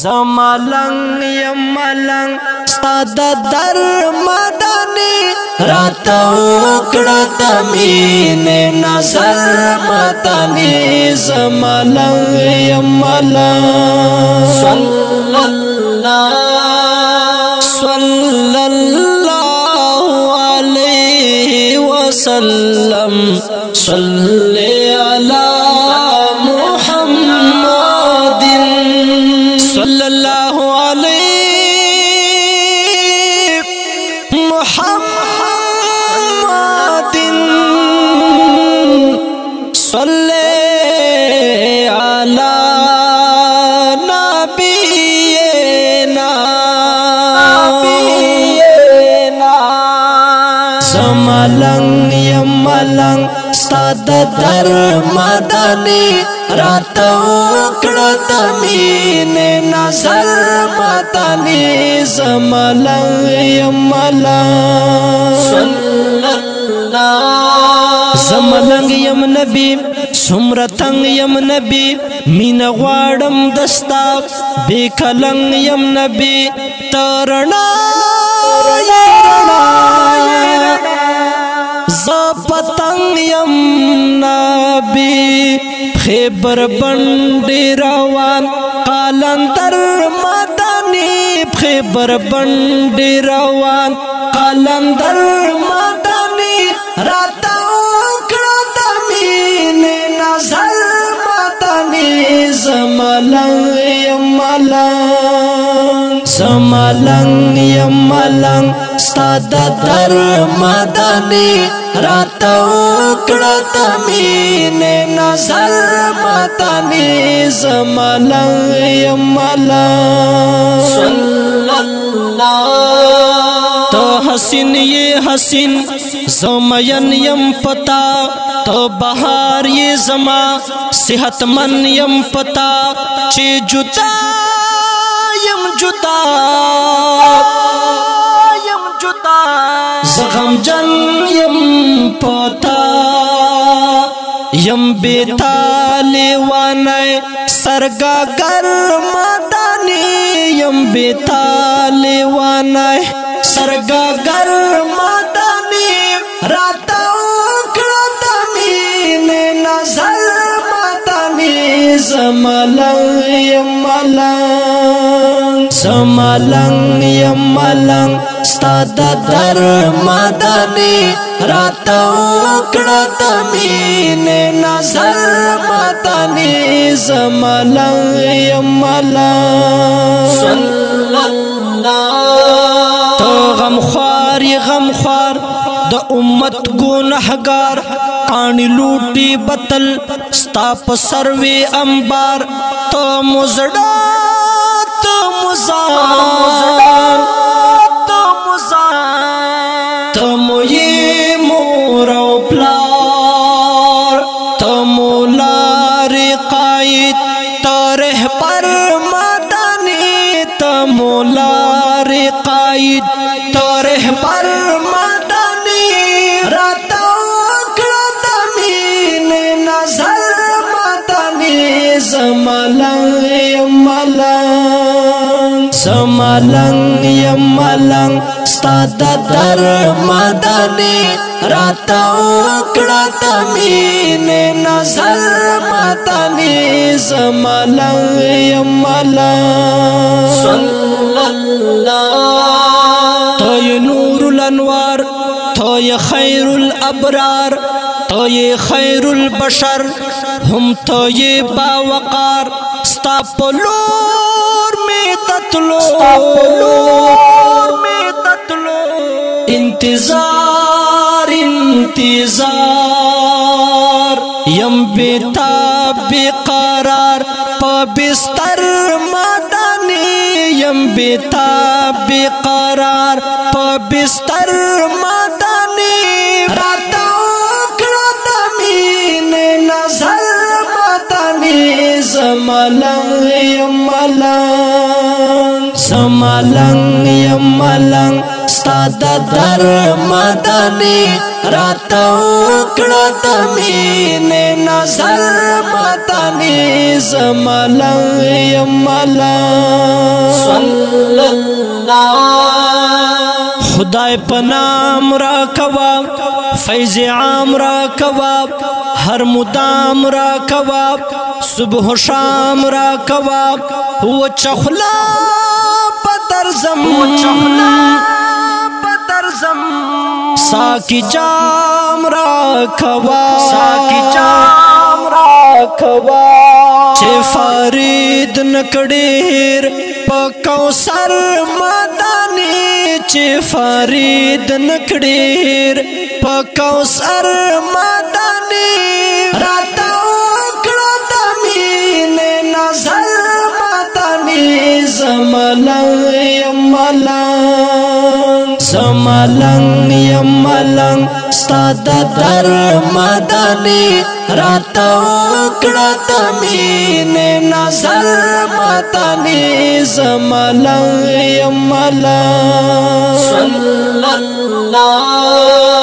زمالنگ یمالنگ ستاد در مدانی راتا وکړه مین نظر مدانی زمالنگ یمالنگ صلی اللہ علیہ وسلم صلی علی محمد صلی اللہ علیہ محمد صلی علی نبینا زمالنگ یمالنگ ستاد در مدانی راتا وکړه مین نظر مدانی زمالنگ یمالنگ زمالنگ یم نبی سمرتنگ یم نبی مین غواړم دستا بیکلنگ یم نبی ترنا زپتنگ یم نبی خیبر بندی روان قلندر مدانی خیبر بندی روان قلندر مدانی راتا وکړه مین نظر مدانی زمالنگ یمالنگ زمالنگ یمالنگ ستاد در مدانی راتا وکړه مین نظر مدانی زمالنگ یمالنگ تو حسین یہ حسین زمین یم پتا تو بہار یہ زما صحت من یم پتا چی جتا یم جتا زغم جن یم پتا یم بیتالی وانای سرگا گر مدانی یم بیتالی وانای سرگا گر مدانی راتا وکړه مین نظر مدانی زمالنگ یمالنگ زمالنگ یمالنگ ستاد در مدانی راتا وکړه مین نظر مدانی زمالنگ یمالنگ تو غمخوار یہ غمخوار د امت گنہگار آنی لوٹی بطل ستا په سروی انبار تو مزڑا تو مزار تو موی مور او پلار تو مولار قائد تو رہبر مدانی تو مولار قائد تو رہبر مدانی راتا وکړه مین نظر مدانی زمالنگ یمالنگ زمالنگ یمالنگ ستاد در مدانی راتا وکړه مین نظر مدانی زمالنگ یمالنگ تو یہ نور الانوار تو یہ خیر الابرار تو یہ خیر البشر ہم تو یہ باوقار ستا پلور میں تتلو انتظار انتظار یم بیتاب بیقرار پا بستر مدانی یم بیتاب بیقرار پا بستر مدانی راتا وکړه مین نظر مدانی زمالنگ یمالنگ زمالنگ یمالنگ ستاد در مدانی راتا وکړه د مینې نظر مدانی زملنګ یم ملنګ صلی الله خدای پنام را کوا فیض عام را کوا ہر مدام را کوا صبح و شام را کوا و چخلا بدرزم ساکی جام را کوا چه فارید نکڑیر پا کوثر مدانی چه فارید نکڑیر پا کوثر مدانی راتا وکړه د مینې نظر مدانی زملنګ یم ملنګ زملنګ یم ملنګ ستا د در مدانی راتا وکړه د مینې نظر مدانی زملنګ یم ملنګ صلی الله